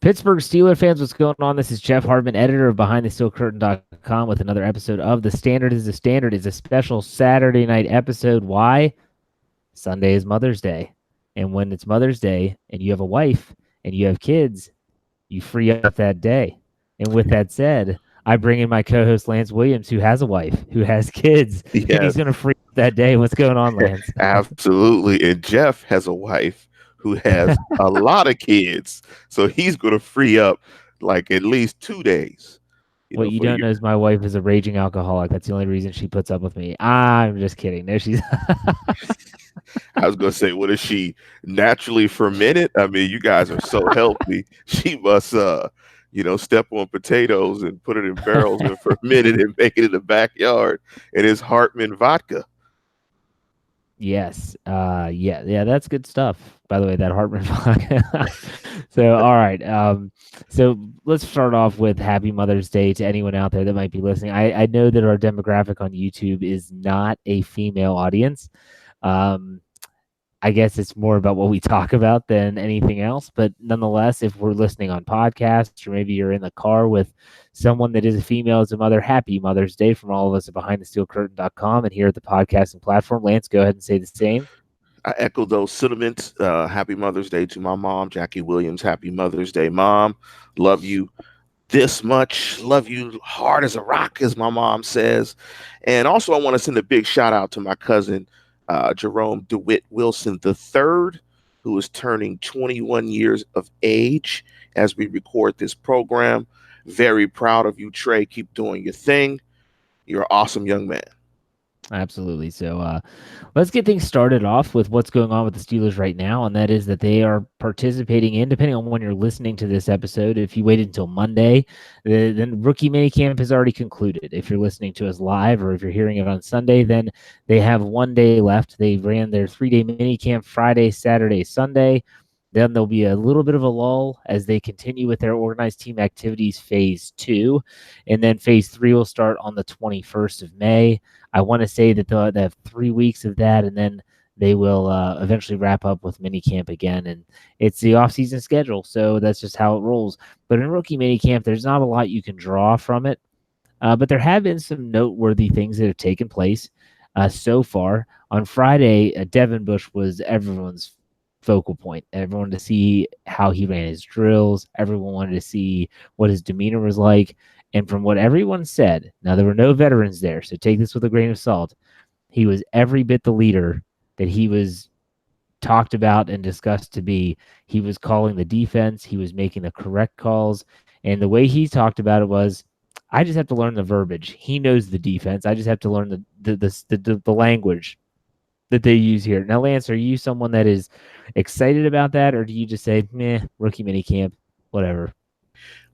Pittsburgh Steelers fans, what's going on? This is Jeff Hartman, editor of BehindTheSteelCurtain.com with another episode of The Standard is the Standard. Is a special Saturday night episode. Why? Sunday is Mother's Day. And when it's Mother's Day and you have a wife and you have kids, you free up that day. And with that said, I bring in my co-host Lance Williams, who has a wife, who has kids, and he's Yes, going to free up that day. What's going on, Lance? absolutely. And Jeff has a wife who has a lot of kids, so he's going to free up like at least 2 days. What you For don't you. know is my wife is a raging alcoholic. That's the only reason she puts up with me. I'm just kidding. No, she's I was going to say, what is she naturally fermented? I mean, you guys are so healthy. She must, step on potatoes and put it in barrels and ferment it and make it in the backyard. And it's Hartman vodka. yes. Yeah, that's good stuff. By the way, that Hartman vodka. So, all right. So let's start off with Happy Mother's Day to anyone out there that might be listening. I know that our demographic on YouTube is not a female audience. Um, I guess it's more about what we talk about than anything else. But nonetheless, if we're listening on podcasts or maybe you're in the car with someone that is a female as a mother, happy Mother's Day from all of us at BehindTheSteelCurtain.com and here at the podcasting platform. Lance, go ahead and say the same. I echo those sentiments. Happy Mother's Day to my mom, Jackie Williams. Happy Mother's Day, Mom. Love you this much. Love you hard as a rock, as my mom says. And also, I want to send a big shout out to my cousin, Jerome DeWitt Wilson III, who is turning 21 years of age as we record this program. Very proud of you, Trey. Keep doing your thing. You're an awesome young man. Absolutely. So let's get things started off with what's going on with the Steelers right now, and that is that they are participating in, depending on when you're listening to this episode, if you waited until Monday, then Rookie Minicamp has already concluded. If you're listening to us live or if you're hearing it on Sunday, then they have 1 day left. They ran their 3-day minicamp Friday, Saturday, Sunday. Then there'll be a little bit of a lull as they continue with their organized team activities phase 2. And then phase 3 will start on the 21st of May. I want to say that they have 3 weeks of that, and then they will eventually wrap up with minicamp again. And it's the off-season schedule, so that's just how it rolls. But in rookie minicamp, there's not a lot you can draw from it. But there have been some noteworthy things that have taken place so far. On Friday, Devin Bush was everyone's focal point. Everyone wanted to see how he ran his drills. Everyone wanted to see what his demeanor was like. And from what everyone said, now there were no veterans there, so take this with a grain of salt. He was every bit the leader that he was talked about and discussed to be. He was calling the defense. He was making the correct calls. And the way he talked about it was, I just have to learn the verbiage. He knows the defense. I just have to learn the language that they use here. Now, Lance, are you someone that is excited about that, or do you just say, meh, rookie minicamp, whatever?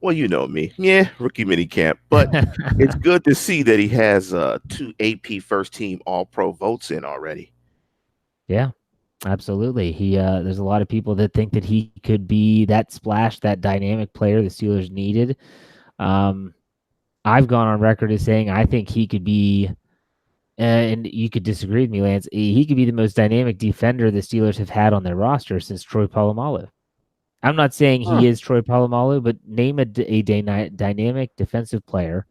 Well, you know me. Yeah, rookie minicamp. But it's good to see that he has 2 AP first team All Pro votes in already. Yeah, absolutely. There's a lot of people that think that he could be that splash, that dynamic player the Steelers needed. I've gone on record as saying I think he could be, and you could disagree with me, Lance, he could be the most dynamic defender the Steelers have had on their roster since Troy Polamalu. I'm not saying he is Troy Polamalu, but name a dynamic defensive player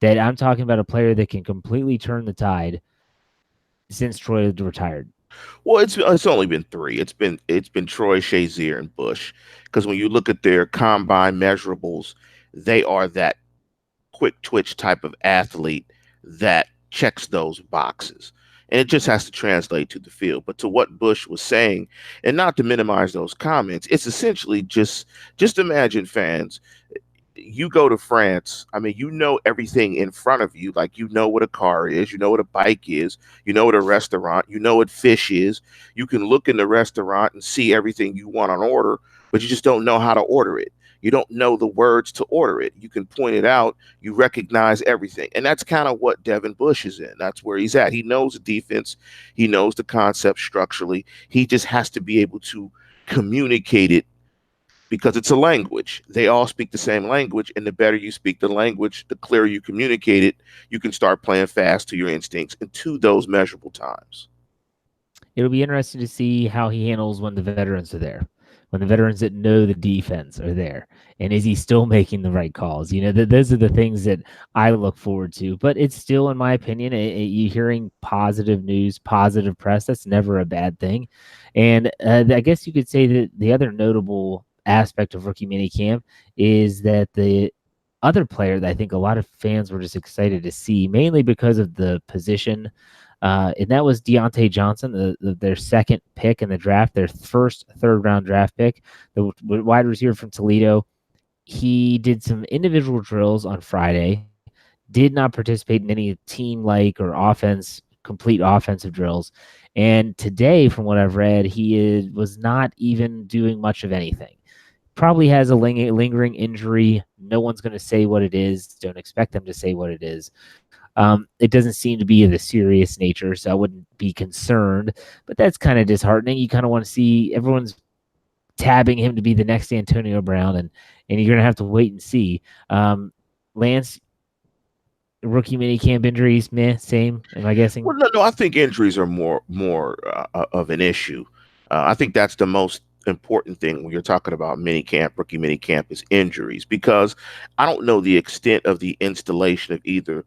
that I'm talking about, a player that can completely turn the tide since Troy retired. Well, it's only been 3. It's been Troy, Shazier, and Bush. Because when you look at their combine measurables, they are that quick twitch type of athlete that checks those boxes. And it just has to translate to the field. But to what Bush was saying, and not to minimize those comments, it's essentially just imagine, fans, you go to France. I mean, you know everything in front of you. Like, you know what a car is, you know what a bike is, you know what a restaurant, you know what fish is. You can look in the restaurant and see everything you want on order, but you just don't know how to order it. You don't know the words to order it. You can point it out. You recognize everything. And that's kind of what Devin Bush is in. That's where he's at. He knows the defense. He knows the concept structurally. He just has to be able to communicate it because it's a language. They all speak the same language. And the better you speak the language, the clearer you communicate it, you can start playing fast to your instincts and to those measurable times. It'll be interesting to see how he handles when the veterans are there. when the veterans that know the defense are there? And is he still making the right calls? Those are the things that I look forward to. But it's still, in my opinion, you hearing positive news, positive press. That's never a bad thing. And I guess you could say that the other notable aspect of rookie minicamp is that the other player that I think a lot of fans were just excited to see, mainly because of the position, and that was Deante Johnson, their second pick in the draft, their first third-round draft pick, the wide receiver from Toledo. He did some individual drills on Friday, did not participate in any team-like or complete offensive drills. And today, from what I've read, was not even doing much of anything. Probably has a lingering injury. No one's going to say what it is. Don't expect them to say what it is. It doesn't seem to be of a serious nature, so I wouldn't be concerned. But that's kind of disheartening. You kind of want to see everyone's tabbing him to be the next Antonio Brown, and you're going to have to wait and see. Lance, rookie minicamp injuries, meh, same. Am I guessing? Well, no, I think injuries are more of an issue. I think that's the most important thing when you're talking about minicamp, rookie minicamp, is injuries, because I don't know the extent of the installation of either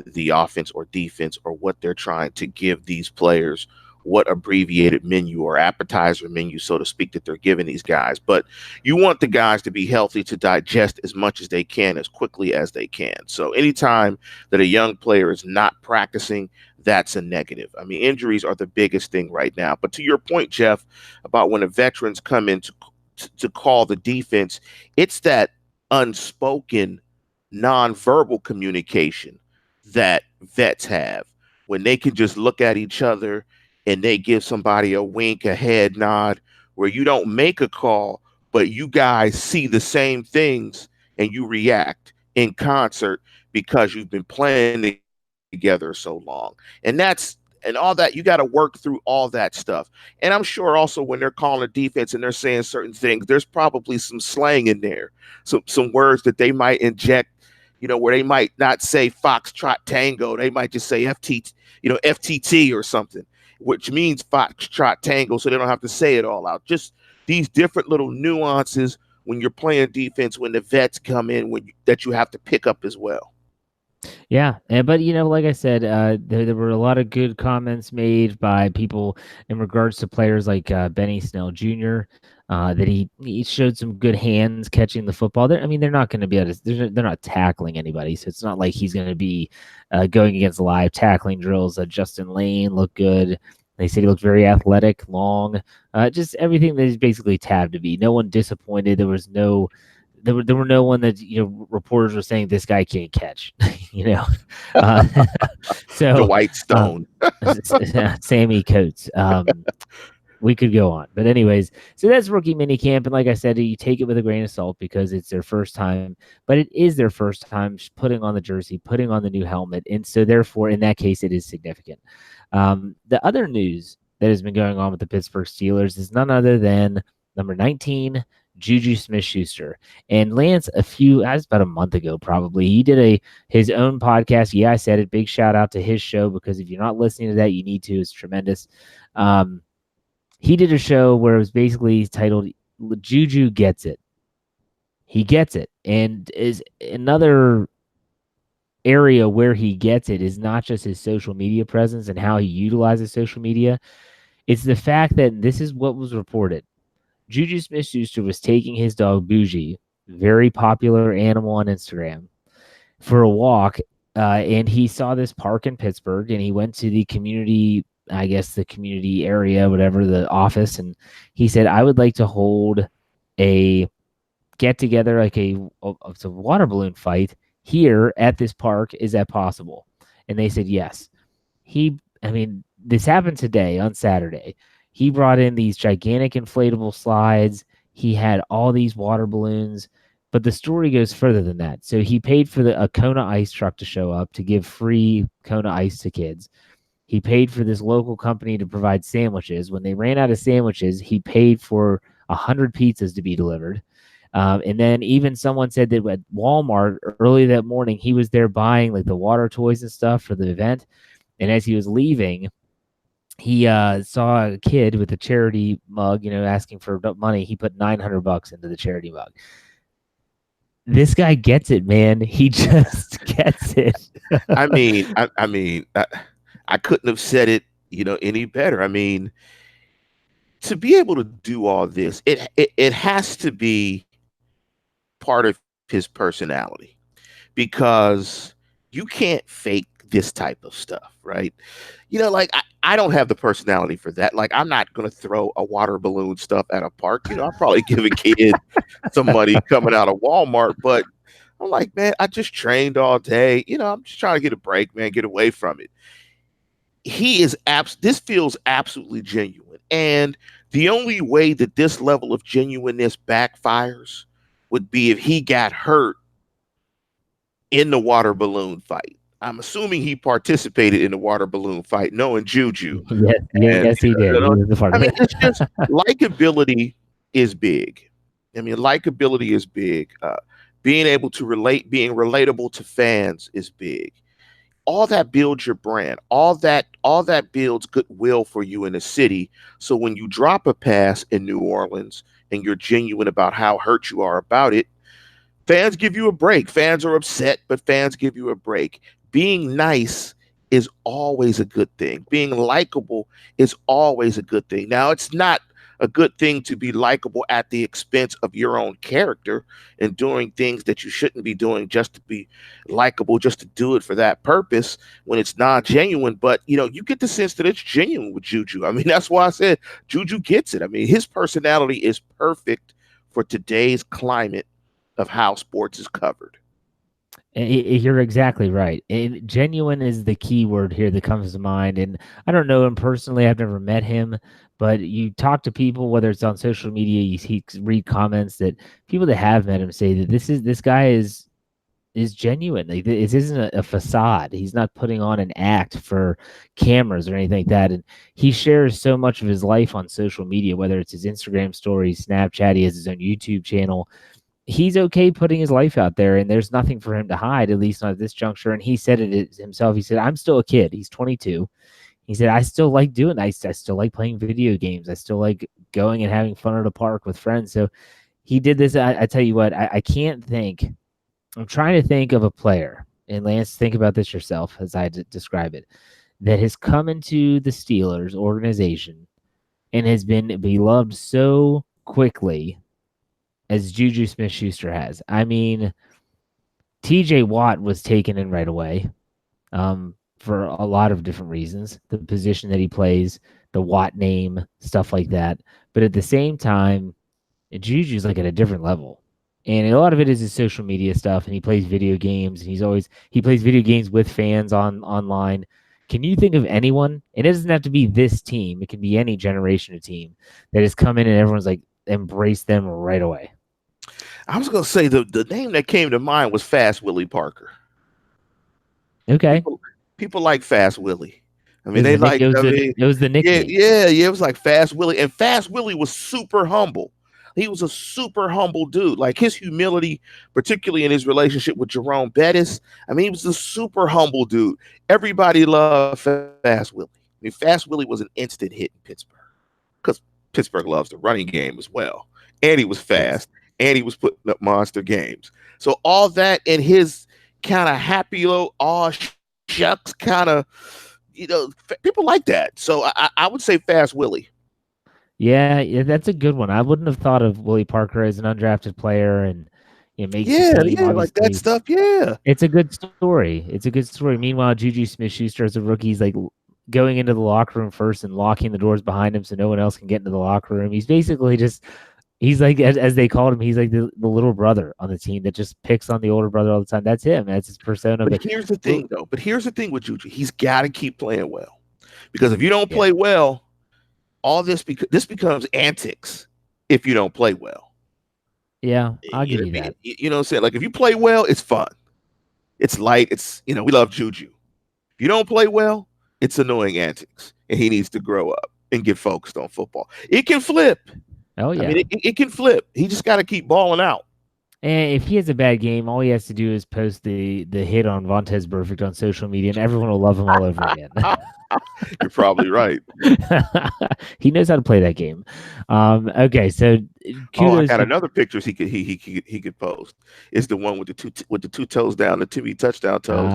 the offense or defense, or what they're trying to give these players, what abbreviated menu or appetizer menu, so to speak, that they're giving these guys. But you want the guys to be healthy to digest as much as they can, as quickly as they can. So anytime that a young player is not practicing, that's a negative. I mean, injuries are the biggest thing right now. But to your point, Jeff, about when the veterans come in to call the defense, it's that unspoken, nonverbal communication that vets have, when they can just look at each other and they give somebody a wink, a head nod, where you don't make a call, but you guys see the same things and you react in concert because you've been playing together so long. And all that, you got to work through all that stuff. And I'm sure also when they're calling a defense and they're saying certain things, there's probably some slang in there, some words that they might inject, where they might not say Foxtrot Tango, they might just say FTT or something, which means Foxtrot Tango, so they don't have to say it all out. Just these different little nuances when you're playing defense, when the vets come in, that you have to pick up as well. Yeah, but like I said, there were a lot of good comments made by people in regards to players like Benny Snell Jr. That he showed some good hands catching the football. They're not going to be able to. They're not tackling anybody, so it's not like he's going to be going against live tackling drills. Justin Lane looked good. They said he looked very athletic, long, just everything that he's basically tabbed to be. No one disappointed. There were no one that reporters were saying this guy can't catch, so Dwight Stone, Sammy Coates. We could go on, but anyways, so that's rookie minicamp, and like I said, you take it with a grain of salt because it's their first time, but it is their first time putting on the jersey, putting on the new helmet, and so therefore, in that case, it is significant. The other news that has been going on with the Pittsburgh Steelers is none other than number 19. Juju Smith-Schuster. And Lance, about a month ago, probably, he did his own podcast. Yeah, I said it. Big shout out to his show, because if you're not listening to that, you need to. It's tremendous. He did a show where it was basically titled Juju Gets It. He gets it. And is another area where he gets it is not just his social media presence and how he utilizes social media. It's the fact that this is what was reported. Juju Smith-Schuster was taking his dog Bougie, very popular animal on Instagram, for a walk, and he saw this park in Pittsburgh, and he went to the community, I guess the community area, whatever, the office, and he said, I would like to hold a get-together, like a water balloon fight here at this park. Is that possible? And they said yes. This happened today on Saturday. He brought in these gigantic inflatable slides. He had all these water balloons, but the story goes further than that. So he paid for a Kona ice truck to show up to give free Kona ice to kids. He paid for this local company to provide sandwiches. When they ran out of sandwiches, he paid for 100 pizzas to be delivered. And then even someone said that at Walmart early that morning, he was there buying like the water toys and stuff for the event. And as he was leaving, he saw a kid with a charity mug, asking for money. He put $900 into the charity mug. This guy gets it, man. He just gets it. I couldn't have said it, any better. I mean, to be able to do all this, it has to be part of his personality, because you can't fake this type of stuff, right? Like I don't have the personality for that. Like, I'm not gonna throw a water balloon stuff at a park. I'll probably give a kid some money coming out of Walmart, but I'm like, man, I just trained all day. I'm just trying to get a break, man, get away from it. This feels absolutely genuine. And the only way that this level of genuineness backfires would be if he got hurt in the water balloon fight. I'm assuming he participated in the water balloon fight, knowing Juju. Yes, And yes, he did. He was a part I of mean, it. it's just likability is big. I mean, likability is big. Being able to relate, being relatable to fans is big. All that builds your brand. All that builds goodwill for you in the city. So when you drop a pass in New Orleans and you're genuine about how hurt you are about it, fans give you a break. Fans are upset, but fans give you a break. Being nice is always a good thing. Being likable is always a good thing. Now, it's not a good thing to be likable at the expense of your own character and doing things that you shouldn't be doing just to be likable, just to do it for that purpose when it's not genuine. But, you get the sense that it's genuine with Juju. I mean, that's why I said Juju gets it. I mean, his personality is perfect for today's climate of how sports is covered. You're exactly right. And genuine is the key word here that comes to mind. And I don't know him personally. I've never met him, but you talk to people, whether it's on social media, read comments that people that have met him say that this guy is genuine. Like, this isn't a facade. He's not putting on an act for cameras or anything like that. And he shares so much of his life on social media, whether it's his Instagram stories, Snapchat. He has his own YouTube channel. He's okay putting his life out there, and there's nothing for him to hide, at least not at this juncture. And he said it himself. He said, I'm still a kid. He's 22. He said, I still like doing, I still like playing video games. I still like going and having fun at a park with friends. So he did this. I tell you what, I can't think. I'm trying to think of a player, and Lance, think about this yourself as I describe it, that has come into the Steelers organization and has been beloved so quickly as Juju Smith-Schuster has. I mean, TJ Watt was taken in right away, for a lot of different reasons. The position that he plays, the Watt name, stuff like that. But at the same time, Juju's like at a different level. And a lot of it is his social media stuff, and he plays video games, and he plays video games with fans online. Can you think of anyone? And it doesn't have to be this team; it can be any generation of team that has come in and everyone's like embraced them right away. I was gonna say the name that came to mind was Fast Willie Parker. Okay, People like Fast Willie. I it mean, was they the nick. like. I mean, It was the yeah, nickname. yeah, yeah. It was like Fast Willie, and Fast Willie was super humble. He was a super humble dude. Like, his humility, particularly in his relationship with Jerome Bettis. I mean, he was a super humble dude. Everybody loved Fast Willie. I mean, Fast Willie was an instant hit in Pittsburgh because Pittsburgh loves the running game as well, and he was Yes. fast, and he was putting up monster games. So all that in his kind of happy little aw shucks kind of, people like that. So I would say Fast Willie. Yeah, that's a good one. I wouldn't have thought of Willie Parker as an undrafted player, and makes the Yeah, team yeah, like that obviously. stuff. Yeah. It's a good story. It's a good story. Meanwhile, Juju Smith-Schuster as a rookie, he's like going into the locker room first and locking the doors behind him so no one else can get into the locker room. He's basically just he's like as they called him, he's like the little brother on the team that just picks on the older brother all the time. That's him. That's his persona. But But here's the thing, though. But here's the thing with Juju. He's got to keep playing well, because if you don't yeah, play well, all this becomes antics. If you don't play well, yeah, I'll you give know, you that. you know what I'm saying? Like, if you play well, it's fun. It's light. It's, we love Juju. If you don't play well, it's annoying antics, and he needs to grow up and get focused on football. It can flip. Oh I mean, yeah. it can flip. He just got to keep balling out. And if he has a bad game, all he has to do is post the hit on Vontez Perfect on social media, and everyone will love him all over again. You're probably right. He knows how to play that game. Okay, so Oh, I kudos got to another pictures he could post. It's the one with the two toes down, the two touchdown toes,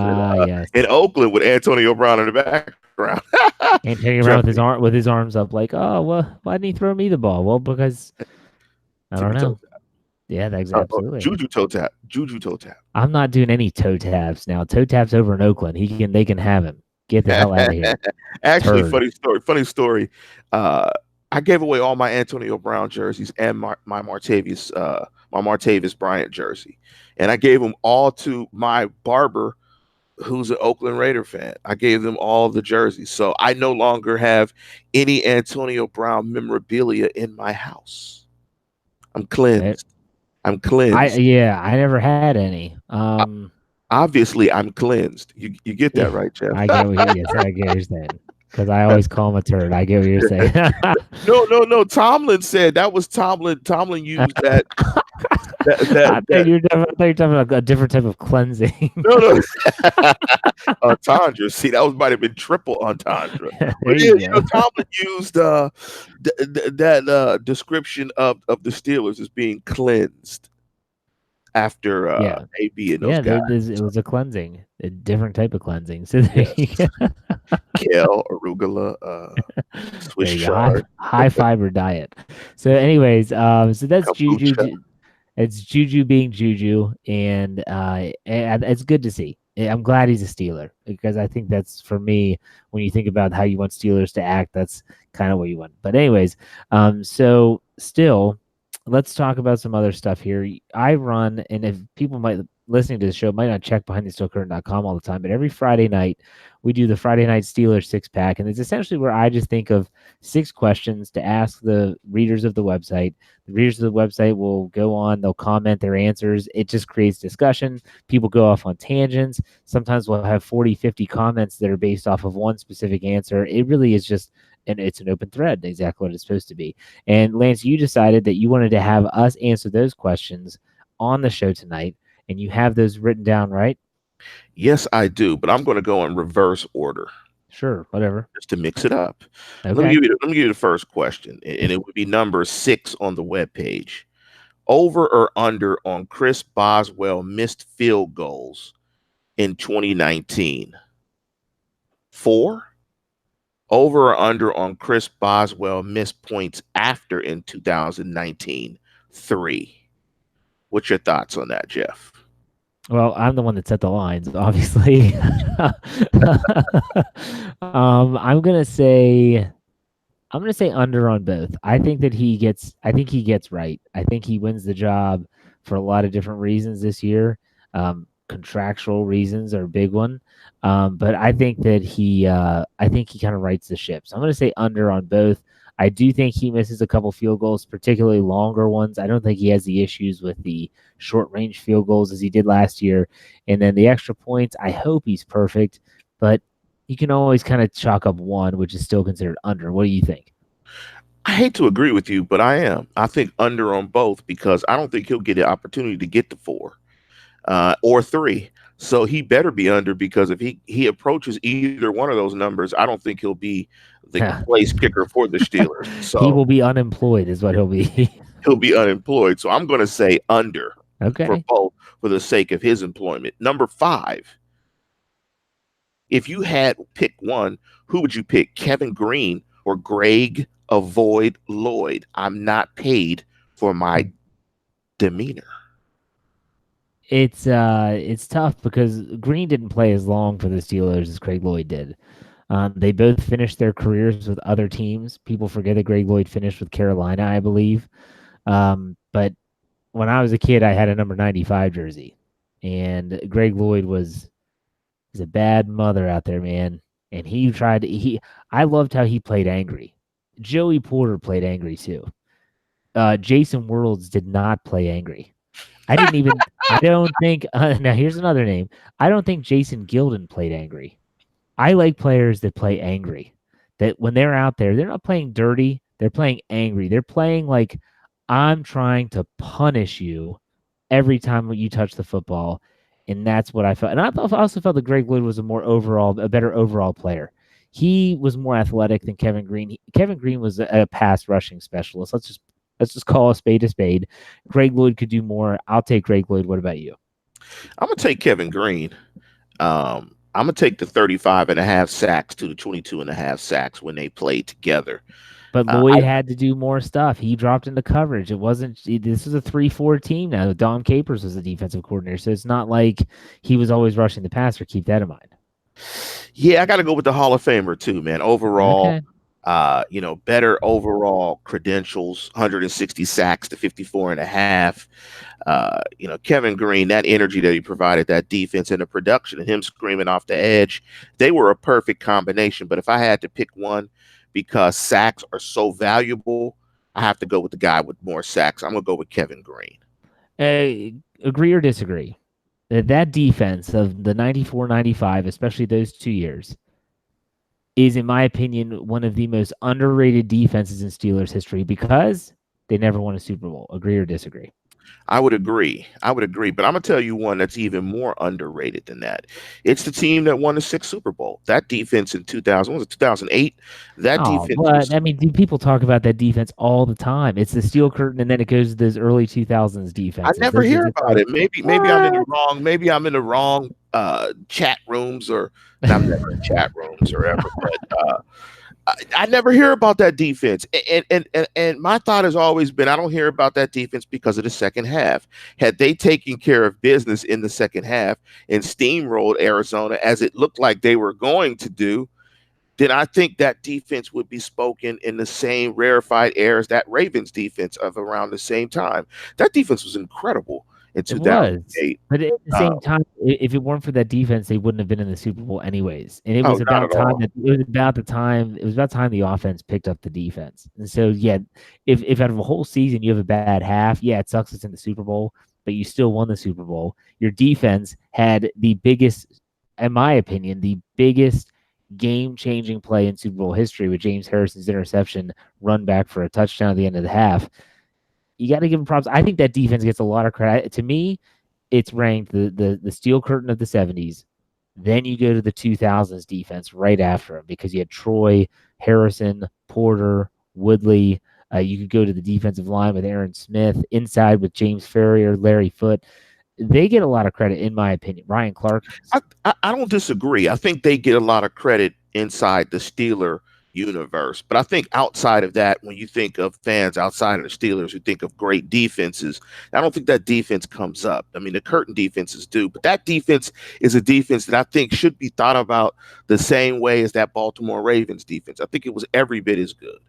yes, in Oakland with Antonio Brown in the background, and turning around jumping with his arms up, like, oh, well, why didn't he throw me the ball? Well, because I don't tippy toe know. Yeah, that's tap, absolutely. juju toe tap. I'm not doing any toe taps now. Toe taps over in Oakland. They can have him. Get the hell out of here, Actually, turd. funny story. Funny story. I gave away all my Antonio Brown jerseys and my Martavis Bryant jersey, and I gave them all to my barber, who's an Oakland Raider fan. I gave them all the jerseys, so I no longer have any Antonio Brown memorabilia in my house. I'm Eh, cleansed. I'm cleansed. I never had any. Obviously, I'm cleansed. You get that Yeah, right, Jeff? I get what you yes, I get what you're saying. Because I always call him a turd. I get what you're saying. No, no, no. Tomlin said that was Tomlin. Tomlin used that. I thought you were talking about a different type of cleansing. No, no. Entendre. See, that was might have been triple entendre. There But yeah, you go. Tomlin used that description of the Steelers as being cleansed after Yeah. AB and those Yeah, guys. it was a cleansing, a different type of cleansing. So there Yes, you go. kale, arugula, Swiss There you go. chard, High fiber diet. So, anyways, so that's kombucha. It's Juju being Juju, and it's good to see. I'm glad he's a Steeler because I think that's for me when you think about how you want Steelers to act. That's kind of what you want. But anyways, so still, let's talk about some other stuff here. I run, and if people might listening to the show might not check behindthesteelcurtain.com all the time, but every Friday night we do the Friday night Steelers six pack, and it's essentially where I just think of 6 questions to ask the readers of the website. The readers of the website will go on, they'll comment their answers. It just creates discussion. People go off on tangents. Sometimes we'll have 40, 50 comments that are based off of one specific answer. It really is just, and it's an open thread, exactly what it's supposed to be. And Lance, you decided that you wanted to have us answer those questions on the show tonight, and you have those written down, right? Yes, I do, but I'm going to go in reverse order Sure, whatever. just to mix it up. Okay. Let me give you the first question, and it would be number 6 on the webpage. Over or under on Chris Boswell missed field goals in 2019? 4. Over or under on Chris Boswell missed points after in 2019? 3. What's your thoughts on that, Jeff? Well, I'm the one that set the lines, obviously. I'm gonna say under on both. I think he gets right. I think he wins the job for a lot of different reasons this year. Contractual reasons are a big one. But I think he kind of rights the ship. So I'm going to say under on both. I do think he misses a couple field goals, particularly longer ones. I don't think he has the issues with the short range field goals as he did last year. And then the extra points, I hope he's perfect, but you can always kind of chalk up one, which is still considered under. What do you think? I hate to agree with you, but I am. I think under on both because I don't think he'll get the opportunity to get to 4 or 3. So he better be under because if he approaches either one of those numbers, I don't think he'll be the place kicker for the Steelers. He So will be unemployed, is what he'll be. he'll be unemployed. So I'm going to say under for Okay. both for the sake of his employment. Number 5. If you had pick one, who would you pick? Kevin Green or Greg Avoid Lloyd? I'm not paid for my demeanor. It's tough because Green didn't play as long for the Steelers as Craig Lloyd did. They both finished their careers with other teams. People forget that Greg Lloyd finished with Carolina, I believe. But when I was a kid, I had a number 95 jersey, and Greg Lloyd was a bad mother out there, man. And I loved how he played angry. Joey Porter played angry too. Jason Worlds did not play angry. I don't think, now here's another name. I don't think Jason Gilden played angry. I like players that play angry. That when they're out there, they're not playing dirty. They're playing angry. They're playing like I'm trying to punish you every time you touch the football. And that's what I felt. And I also felt that Greg Lloyd was a better overall player. He was more athletic than Kevin Green. Kevin Green was a pass rushing specialist. Let's just call a spade a spade. Greg Lloyd could do more. I'll take Greg Lloyd. What about you? I'm gonna take Kevin Green. I'm gonna take the 35.5 sacks to the 22.5 sacks when they played together. But Lloyd had to do more stuff. He dropped into coverage. It wasn't. This is a 3-4 team now. Don Capers was the defensive coordinator, so it's not like he was always rushing the passer. Keep that in mind. Yeah, I got to go with the Hall of Famer too, man. Overall, better overall credentials, 160 sacks to 54.5. Kevin Green, that energy that he provided, that defense and the production and him screaming off the edge, they were a perfect combination. But if I had to pick one, because sacks are so valuable, I have to go with the guy with more sacks. I'm going to go with Kevin Green. Agree or disagree? That defense of the 94-95, especially those 2 years, is, in my opinion, one of the most underrated defenses in Steelers history because they never won a Super Bowl. Agree or disagree? I would agree. But I'm going to tell you one that's even more underrated than that. It's the team that won the 6th Super Bowl. That defense in 2008? That defense. People talk about that defense all the time. It's the steel curtain, and then it goes to those early 2000s defense. I never hear about it. Maybe I'm in the wrong chat rooms, or I'm never in chat rooms or ever, but I never hear about that defense. And my thought has always been, I don't hear about that defense because of the second half. Had they taken care of business in the second half and steamrolled Arizona as it looked like they were going to do, then I think that defense would be spoken in the same rarefied air as that Ravens defense of around the same time. That defense was incredible in 2008. But at the same time, if it weren't for that defense, they wouldn't have been in the Super Bowl anyways. And it was about time the offense picked up the defense. And so, yeah, if out of a whole season you have a bad half, yeah, it sucks it's in the Super Bowl, but you still won the Super Bowl. Your defense had the biggest, in my opinion, the biggest game-changing play in Super Bowl history with James Harrison's interception run back for a touchdown at the end of the half. You got to give them props. I think that defense gets a lot of credit. To me, it's ranked the steel curtain of the 70s. Then you go to the 2000s defense right after him because you had Troy, Harrison, Porter, Woodley. You could go to the defensive line with Aaron Smith, inside with James Ferrier, Larry Foote. They get a lot of credit, in my opinion. Ryan Clark. I don't disagree. I think they get a lot of credit inside the Steeler universe. But I think outside of that, when you think of fans outside of the Steelers who think of great defenses, I don't think that defense comes up. I mean, the curtain defenses do, but that defense is a defense that I think should be thought about the same way as that Baltimore Ravens defense. I think it was every bit as good.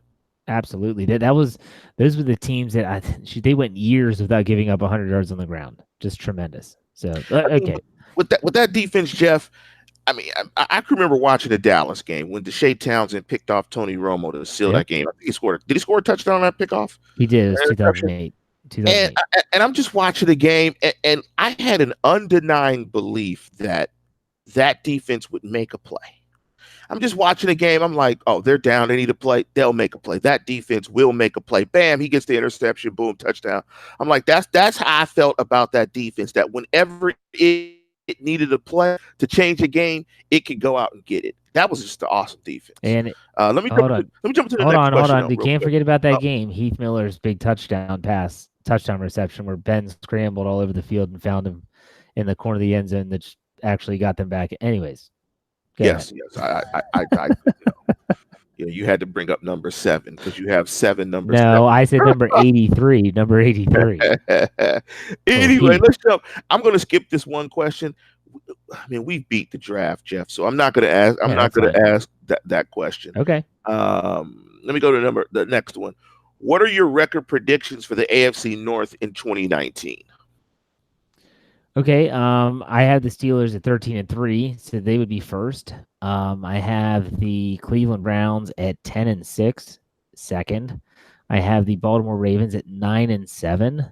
Absolutely. Those were the teams that they went years without giving up 100 yards on the ground. Just tremendous. So, okay. With that defense, Jeff, I mean, I can remember watching the Dallas game when Deshae Townsend picked off Tony Romo to seal that game. I think he scored. Did he score a touchdown on that pickoff? He did. It was 2008. And I'm just watching the game, and I had an undenying belief that defense would make a play. I'm just watching the game. I'm like, oh, they're down. They need to play. They'll make a play. That defense will make a play. Bam, he gets the interception. Boom, touchdown. I'm like, that's how I felt about that defense, that whenever it needed a play to change a game, it could go out and get it. That was just an awesome defense. And let me jump to the next question. Hold on. You can't forget about that game. Heath Miller's big touchdown reception where Ben scrambled all over the field and found him in the corner of the end zone that actually got them back. Anyways. Yes. You had to bring up number 7 because you have 7 numbers. No, I said number 83. Number 83. Anyway, let's jump. I'm going to skip this one question. I mean, we beat the draft, Jeff, so I'm not going to ask. I'm not going to ask that question. Okay. Let me go to the next one. What are your record predictions for the AFC North in 2019? Okay, I have the Steelers at 13-3, so they would be first. I have the Cleveland Browns at 10-6, second. I have the Baltimore Ravens at 9-7,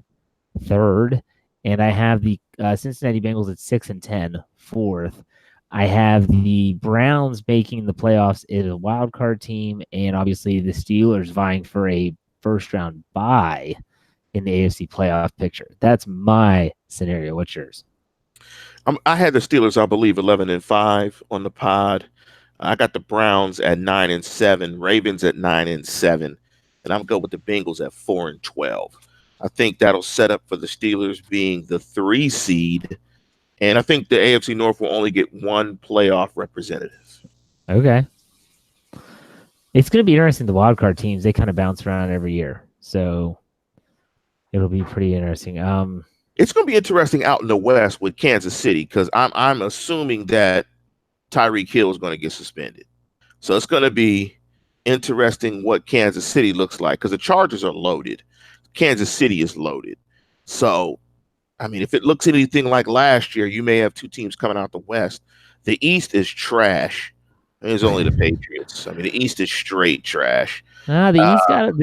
third, and I have the Cincinnati Bengals at 6-10, fourth. I have the Browns making the playoffs as a wild card team, and obviously the Steelers vying for a first round bye in the AFC playoff picture. That's my scenario. What's yours? I had the Steelers, I believe, 11-5 on the pod. I got the Browns at 9-7, Ravens at 9-7, and I'm going with the Bengals at 4-12. I think that'll set up for the Steelers being the 3 seed, and I think the AFC North will only get one playoff representative. Okay. It's going to be interesting. The wild card teams, they kind of bounce around every year, so it'll be pretty interesting. It's going to be interesting out in the West with Kansas City because I'm assuming that Tyreek Hill is going to get suspended. So it's going to be interesting what Kansas City looks like because the Chargers are loaded. Kansas City is loaded. So, I mean, if it looks anything like last year, you may have two teams coming out the West. The East is trash. It's only the Patriots. I mean, the East is straight trash. The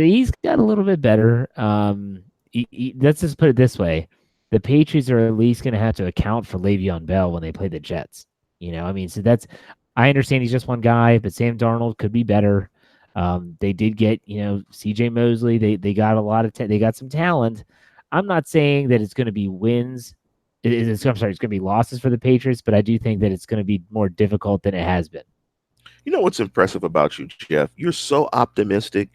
East got a little bit better. Let's just put it this way: the Patriots are at least going to have to account for Le'Veon Bell when they play the Jets. I mean, so that's. I understand he's just one guy, but Sam Darnold could be better. They did get C.J. Mosley. They got a lot of they got some talent. I'm not saying that it's going to be wins. It's going to be losses for the Patriots, but I do think that it's going to be more difficult than it has been. You know what's impressive about you, Jeff? You're so optimistic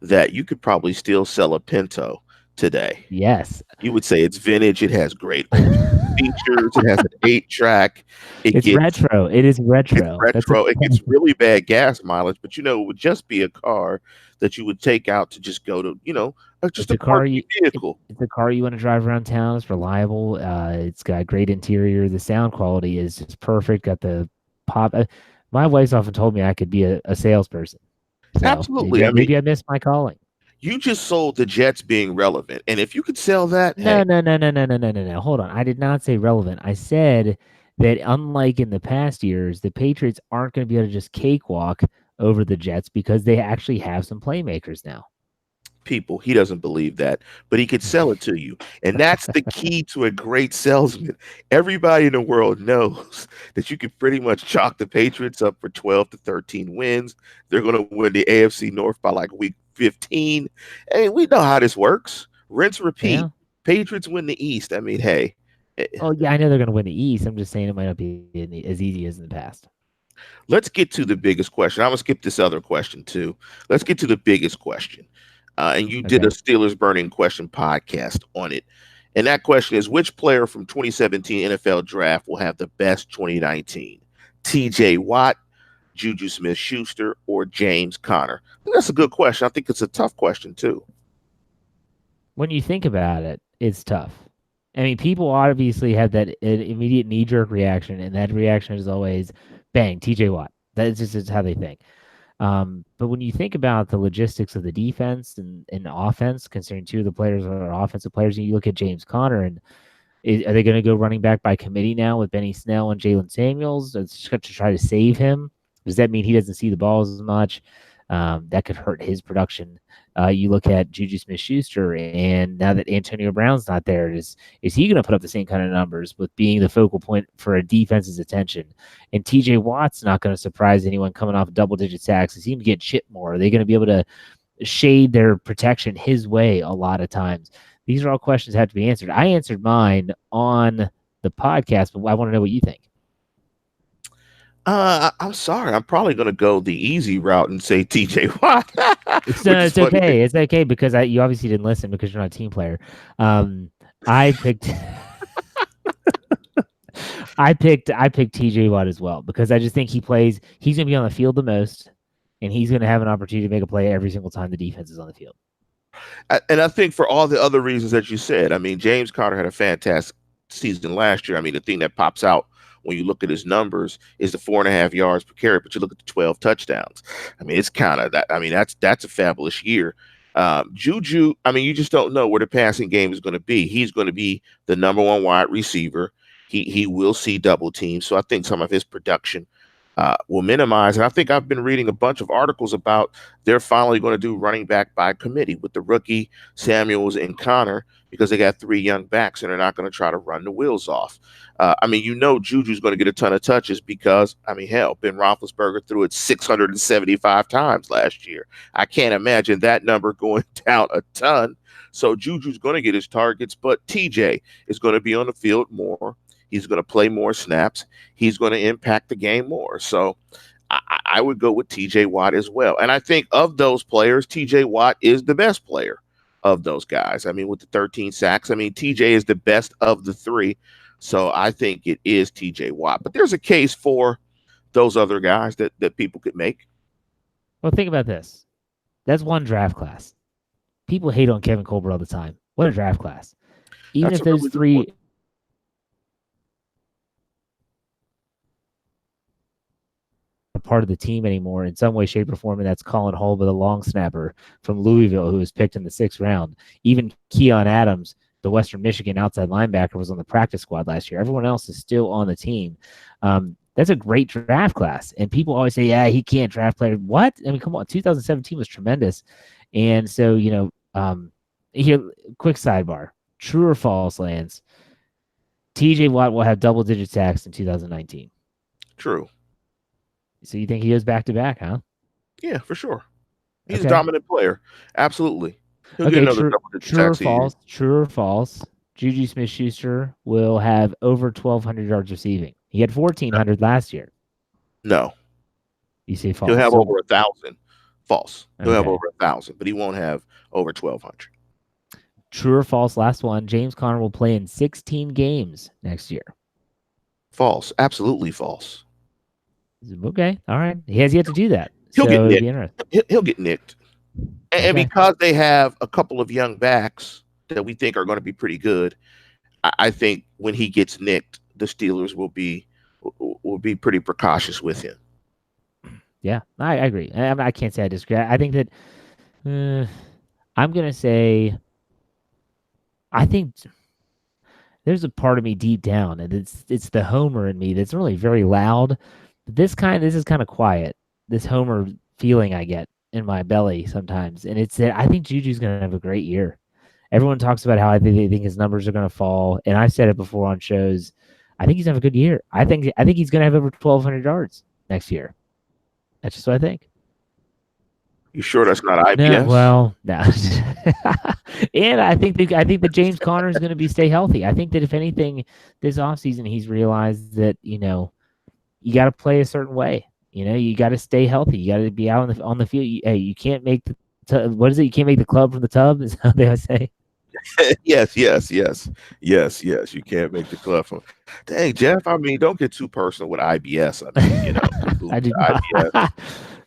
that you could probably still sell a Pinto today. Yes. You would say it's vintage. It has great features. It has an 8-track. It's retro. It is retro. It's retro. It gets really bad gas mileage, but it would just be a car that you would take out to just go to, just a car vehicle. It's a car you want to drive around town. It's reliable. It's got great interior. The sound quality is just perfect. Got the pop. My wife's often told me I could be a salesperson. So absolutely. Maybe I missed my calling. You just sold the Jets being relevant. And if you could sell that. No. Hold on. I did not say relevant. I said that unlike in the past years, the Patriots aren't going to be able to just cakewalk over the Jets because they actually have some playmakers now. People, he doesn't believe that, but he could sell it to you. And that's the key to a great salesman. Everybody in the world knows that you can pretty much chalk the Patriots up for 12 to 13 wins. They're going to win the AFC North by like week 15. Hey, we know how this works. Rinse, repeat. Yeah. Patriots win the East. I mean, hey. Oh, yeah, I know they're going to win the East. I'm just saying it might not be as easy as in the past. Let's get to the biggest question. I'm going to skip this other question, too. Let's get to the biggest question. And you did a Steelers Burning Question podcast on it. And that question is, which player from 2017 NFL Draft will have the best 2019? TJ Watt, Juju Smith-Schuster, or James Conner? I think that's a good question. I think it's a tough question, too. When you think about it, it's tough. I mean, people obviously have that immediate knee-jerk reaction, and that reaction is always, bang, TJ Watt. That's just how they think. But when you think about the logistics of the defense and offense, considering two of the players are offensive players, and you look at James Conner, and are they going to go running back by committee now with Benny Snell and Jalen Samuels? It's just to try to save him. Does that mean he doesn't see the ball as much? That could hurt his production. You look at Juju Smith-Schuster, and now that Antonio Brown's not there, is he going to put up the same kind of numbers with being the focal point for a defense's attention? And TJ Watt's not going to surprise anyone coming off double-digit sacks. Is he going to get chipped more? Are they going to be able to shade their protection his way a lot of times? These are all questions that have to be answered. I answered mine on the podcast, but I want to know what you think. I'm sorry. I'm probably going to go the easy route and say TJ Watt. It's okay. It's okay because you obviously didn't listen because you're not a team player. I picked TJ Watt as well because I just think he's going to be on the field the most, and he's going to have an opportunity to make a play every single time the defense is on the field. And I think for all the other reasons that you said, I mean, James Conner had a fantastic season last year. I mean, the thing that pops out when you look at his numbers is the 4.5 yards per carry, but you look at the 12 touchdowns. I mean, it's kind of that. I mean, that's a fabulous year. Juju, I mean, you just don't know where the passing game is going to be. He's going to be the number one wide receiver. He will see double teams. So I think some of his production will minimize. And I think I've been reading a bunch of articles about they're finally going to do running back by committee with the rookie Samuels and Connor because they got three young backs and they're not going to try to run the wheels off. I mean, Juju's going to get a ton of touches because, I mean, hell, Ben Roethlisberger threw it 675 times last year. I can't imagine that number going down a ton. So Juju's going to get his targets, but TJ is going to be on the field more. He's going to play more snaps. He's going to impact the game more. So I would go with TJ Watt as well. And I think of those players, TJ Watt is the best player of those guys. I mean, with the 13 sacks, I mean, TJ is the best of the three. So I think it is TJ Watt. But there's a case for those other guys that people could make. Well, think about this. That's one draft class. People hate on Kevin Colbert all the time. What a draft class. Even if those three part of the team anymore in some way, shape, or form, and that's Colin Holba, the long snapper from Louisville, who was picked in the 6th round. Even Keon Adams, the Western Michigan outside linebacker, was on the practice squad last year. Everyone else is still on the team. That's a great draft class. And people always say, yeah, he can't draft player. What? I mean, come on. 2017 was tremendous. And so, here, quick sidebar. True or false, Lance? TJ Watt will have double-digit sacks in 2019. True. So you think he goes back-to-back, huh? Yeah, for sure. He's a dominant player. Absolutely. Okay, true or false? True or false? Juju Smith-Schuster will have over 1,200 yards receiving. He had 1,400 last year. No. You say false. He'll have over 1,000. False. He'll have over 1,000, but he won't have over 1,200. True or false? Last one. James Conner will play in 16 games next year. False. Absolutely false. Okay. All right. He has yet to do that. He'll get nicked. And because they have a couple of young backs that we think are going to be pretty good, I think when he gets nicked, the Steelers will be pretty precautious with him. Yeah, I agree. I can't say I disagree. I think that I'm going to say I think there's a part of me deep down, and it's the Homer in me that's really very loud. This is kind of quiet. This Homer feeling I get in my belly sometimes, and it's that I think Juju's going to have a great year. Everyone talks about how they think his numbers are going to fall, and I've said it before on shows. I think he's going to have a good year. I think he's going to have over 1,200 yards next year. That's just what I think. You sure that's not IBS? No, well, no. And I think that James Conner is going to stay healthy. I think that if anything, this offseason he's realized that you got to play a certain way. You got to stay healthy. You got to be out on the field. You can't make what is it? You can't make the club from the tub. Is how they always say. Yes. You can't make the club from. Dang, Jeff. I mean, don't get too personal with IBS. I mean, I do IBS.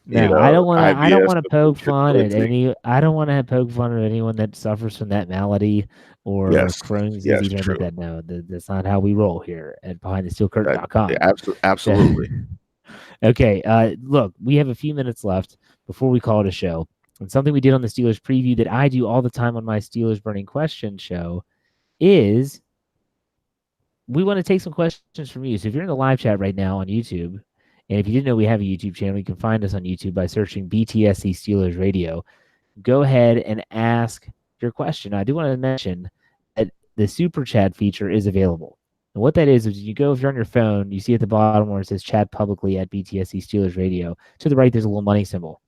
No, I don't want to poke fun at any. I don't want to poke fun at anyone that suffers from that malady or Crohn's disease or anything like that. No, that's not how we roll here at BehindTheSteelCurtain.com. Yeah, absolutely. Okay. Look, we have a few minutes left before we call it a show. And something we did on the Steelers preview that I do all the time on my Steelers Burning Question show is we want to take some questions from you. So if you're in the live chat right now on YouTube, and if you didn't know we have a YouTube channel, you can find us on YouTube by searching BTSC Steelers Radio. Go ahead and ask your question. I do want to mention that the Super Chat feature is available. And what that is you go, if you're on your phone, you see at the bottom where it says chat publicly at BTSC Steelers Radio. To the right, there's a little money symbol.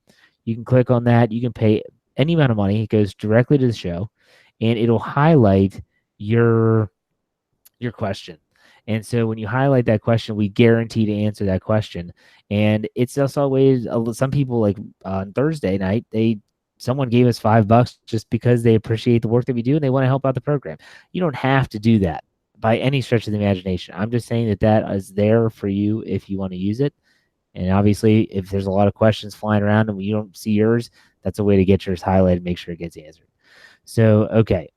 You can click on that. You can pay any amount of money. It goes directly to the show, and it'll highlight your question. And so when you highlight that question, we guarantee to answer that question. And it's just always some people, like on Thursday night, someone gave us $5 just because they appreciate the work that we do and they want to help out the program. You don't have to do that by any stretch of the imagination. I'm just saying that is there for you if you want to use it. And obviously, if there's a lot of questions flying around and you don't see yours, that's a way to get yours highlighted, make sure it gets answered. So, okay.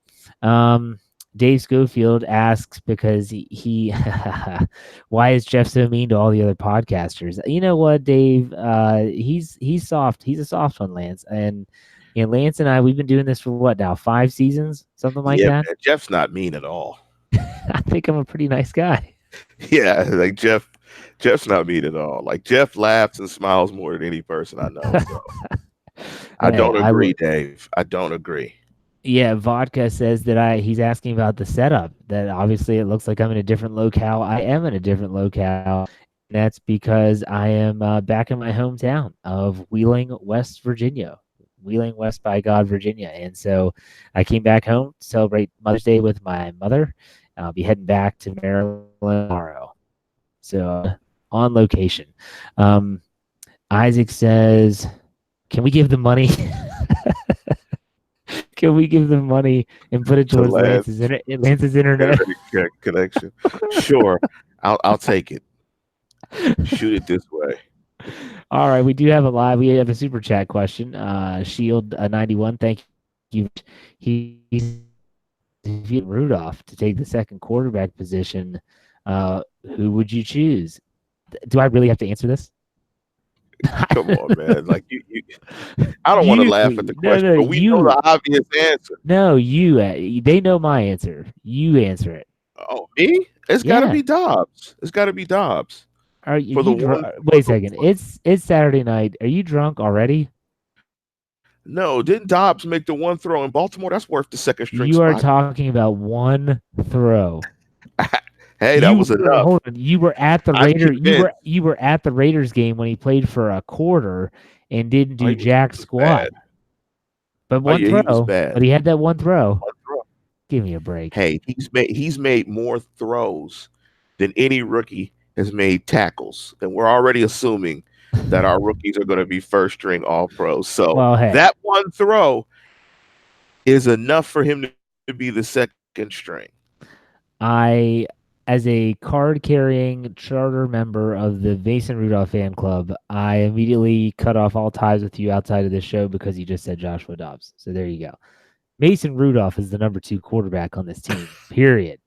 Dave Schofield asks because he why is Jeff so mean to all the other podcasters? You know what, Dave? He's soft. He's a soft one, Lance. And Lance and I, we've been doing this for what now? 5 seasons? Something like that? Man, Jeff's not mean at all. I think I'm a pretty nice guy. Yeah, like Jeff Jeff's not mean at all. Like Jeff laughs and smiles more than any person I know. So I Hey, don't agree, Dave. I don't agree. yeah, Vodka says that he's asking about the setup. That obviously it looks like I'm in a different locale. I am in a different locale. And that's because I am back in my hometown of Wheeling, West Virginia. Wheeling, West by God, Virginia. And so I came back home to celebrate Mother's Day with my mother. I'll be heading back to Maryland tomorrow. So on location. Um, Isaac says, can we give the money? Can we give them money and put it To towards Lance Lance's internet? connection. Sure. I'll take it. Shoot it this way. All right, we do have a live. We have a super chat question. Shield 91. Thank you. He's Rudolph to take the second quarterback position. Who would you choose? Do I really have to answer this? Come on, man. Like you I don't want to laugh at the question, but we know the obvious answer. No, you. They know my answer. You answer it. Oh, me? It's got to be Dobbs. It's got to be Dobbs. Are you? Wait a second. It's Saturday night. Are you drunk already? No, didn't Dobbs make the one throw in Baltimore? That's worth the second string. You are talking about one throw. Hey, that was enough. Hold on. You were at the Raiders. You were at the Raiders game when he played for a quarter and didn't do jack squat. But one throw. He was bad. But he had that one throw. Give me a break. Hey, he's made more throws than any rookie has made tackles, and we're already assuming that our rookies are going to be first string all pros. So that one throw is enough for him to be the second string. As a card-carrying charter member of the Mason Rudolph fan club, I immediately cut off all ties with you outside of this show because you just said Joshua Dobbs. So there you go. Mason Rudolph is the number 2 quarterback on this team, period.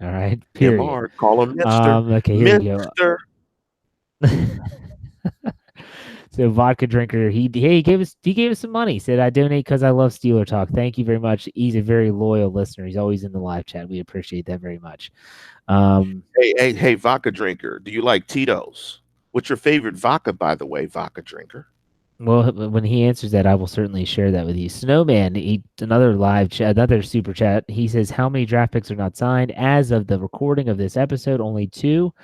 All right, period. MR, call him Mr. Okay, here we go. So vodka drinker, he gave us some money. He said, I donate because I love Steeler Talk. Thank you very much. He's a very loyal listener. He's always in the live chat. We appreciate that very much. Hey, vodka drinker. Do you like Tito's? What's your favorite vodka, by the way, vodka drinker? Well, when he answers that, I will certainly share that with you. Snowman, another live chat, another super chat. He says, how many draft picks are not signed? As of the recording of this episode, only 2.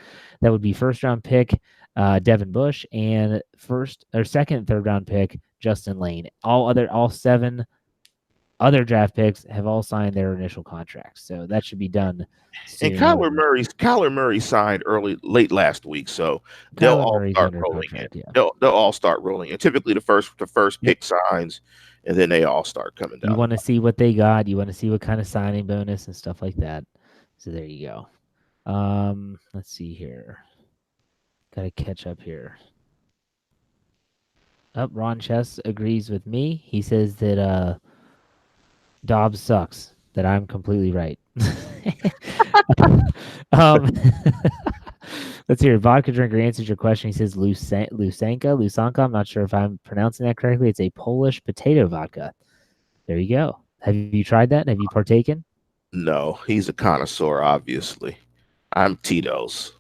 That would be first round pick Devin Bush and second and third round pick Justin Lane. All 7 other draft picks have all signed their initial contracts, so that should be done soon. And Kyler Murray signed late last week, so they'll all start rolling in. Yeah. They'll all start rolling in. Typically, the first pick signs, and then they all start coming down. You want to see what they got. You want to see what kind of signing bonus and stuff like that. So there you go. Let's see here. Got to catch up here. Ron Chess agrees with me. He says that Dobbs sucks. That I'm completely right. Let's hear. Vodka drinker answers your question. He says Lusanka. I'm not sure if I'm pronouncing that correctly. It's a Polish potato vodka. There you go. Have you tried that? Have you partaken? No, he's a connoisseur. Obviously, I'm Tito's.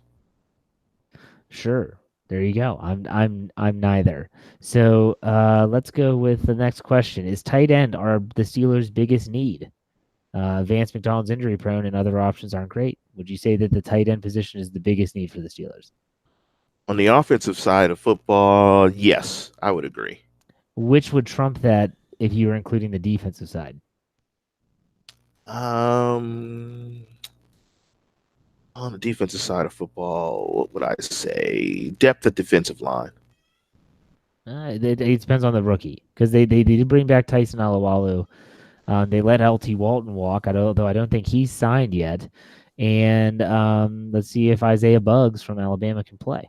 Sure. There you go. I'm neither. So let's go with the next question. Is tight end the Steelers' biggest need? Vance McDonald's injury prone and other options aren't great. Would you say that the tight end position is the biggest need for the Steelers? On the offensive side of football, yes, I would agree. Which would trump that if you were including the defensive side? On the defensive side of football, what would I say? Depth at defensive line. It depends on the rookie because they did bring back Tyson Alualu. They let LT Walton walk, although I don't think he's signed yet. And let's see if Isaiah Buggs from Alabama can play.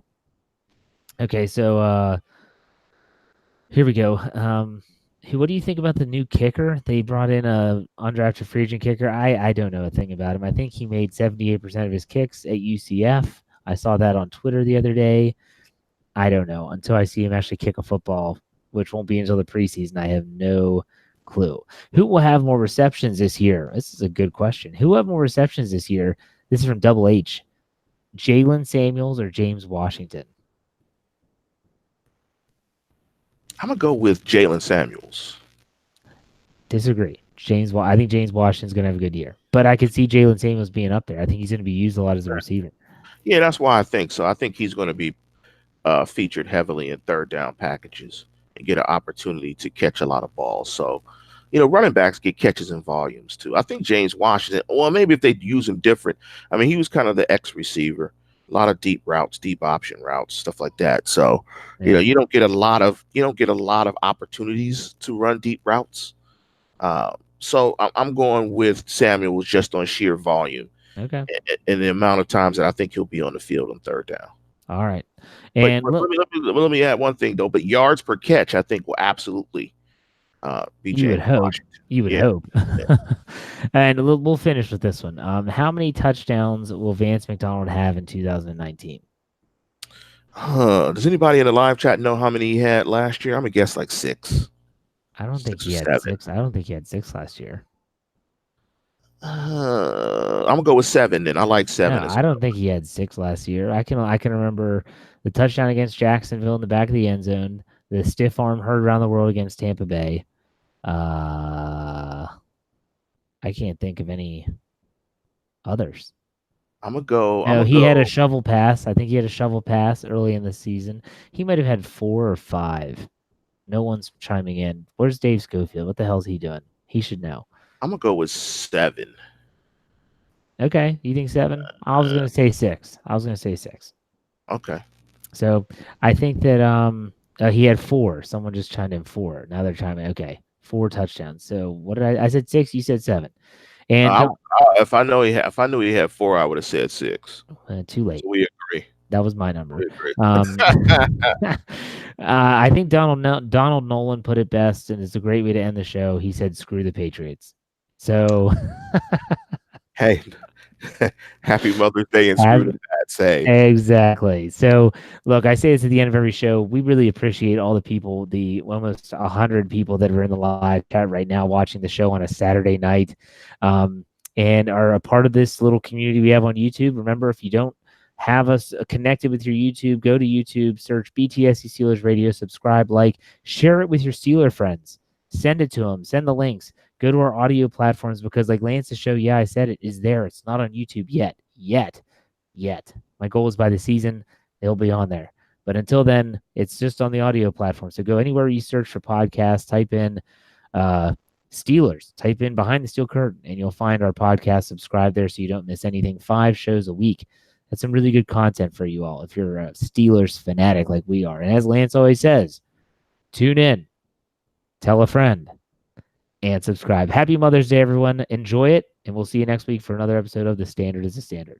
Okay, so here we go. What do you think about the new kicker? They brought in a undrafted free agent kicker. I don't know a thing about him. I think he made 78% of his kicks at UCF. I saw that on Twitter the other day. I don't know until I see him actually kick a football, which won't be until the preseason. I have no clue. Who will have more receptions this year? This is a good question. Who will have more receptions this year? This is from Double H. Jalen Samuels or James Washington? I'm gonna go with Jalen Samuels. Disagree. I think James Washington's going to have a good year, but I could see Jalen Samuels being up there. I think he's going to be used a lot as a receiver. Yeah, that's why I think so. I think he's going to be featured heavily in third down packages and get an opportunity to catch a lot of balls. So, running backs get catches in volumes too. I think James Washington, well, maybe if they use him different. I mean, he was kind of the X receiver, a lot of deep routes, deep option routes, stuff like that. So, Yeah. you don't get a lot of opportunities to run deep routes. So I'm going with Samuels just on sheer volume Okay. and the amount of times that I think he'll be on the field on third down. All right. But, And but look, let me add one thing though. But yards per catch, I think will absolutely be you would James hope. Washington. You would Yeah. hope. And we'll finish with this one. How many touchdowns will Vance McDonald have in 2019? Does anybody in the live chat know how many he had last year? I'm gonna guess like 6. I don't think 6 or he had 7. 6. I don't think he had 6 last year. I'm gonna go with 7 then. I like 7 No, as I don't think he had 6 last year. I can remember the touchdown against Jacksonville in the back of the end zone, the stiff arm heard around the world against Tampa Bay. I can't think of any others. I'm gonna go. I'm No, gonna he had a go. shovel pass. I think he had a shovel pass early in the season. He might have had 4 or 5. No one's chiming in. Where's Dave Schofield? What the hell's he doing? He should know. I'm gonna go with 7. Okay, you think 7? I was gonna say 6. Okay. So I think that he had 4. Someone just chimed in 4. Now they're chiming. Okay, 4 touchdowns. So what did I said 6. You said 7. And If I knew he had 4, I would have said 6. too late. So we agree. That was my number. We agree. I think Donald Nolan put it best, and it's a great way to end the show. He said, "Screw the Patriots." So, Hey, happy Mother's Day and screw the bad say. exactly. So, look, I say this at the end of every show. We really appreciate all the people, the almost 100 people that are in the live chat right now watching the show on a Saturday night, and are a part of this little community we have on YouTube. Remember, if you don't have us connected with your YouTube, go to YouTube, search BTSC Steelers Radio, subscribe, share it with your Steeler friends. Send it to them. Send the links. Go to our audio platforms because, like Lance's show, yeah, I said it, is there. It's not on YouTube yet. My goal is by the season, they'll be on there. But until then, it's just on the audio platform. So go anywhere you search for podcasts, type in Steelers, type in Behind the Steel Curtain, and you'll find our podcast. Subscribe there so you don't miss anything. 5 shows a week. That's some really good content for you all if you're a Steelers fanatic like we are. And as Lance always says, tune in, tell a friend, and subscribe. Happy Mother's Day, everyone. Enjoy it, and we'll see you next week for another episode of The Standard is the Standard.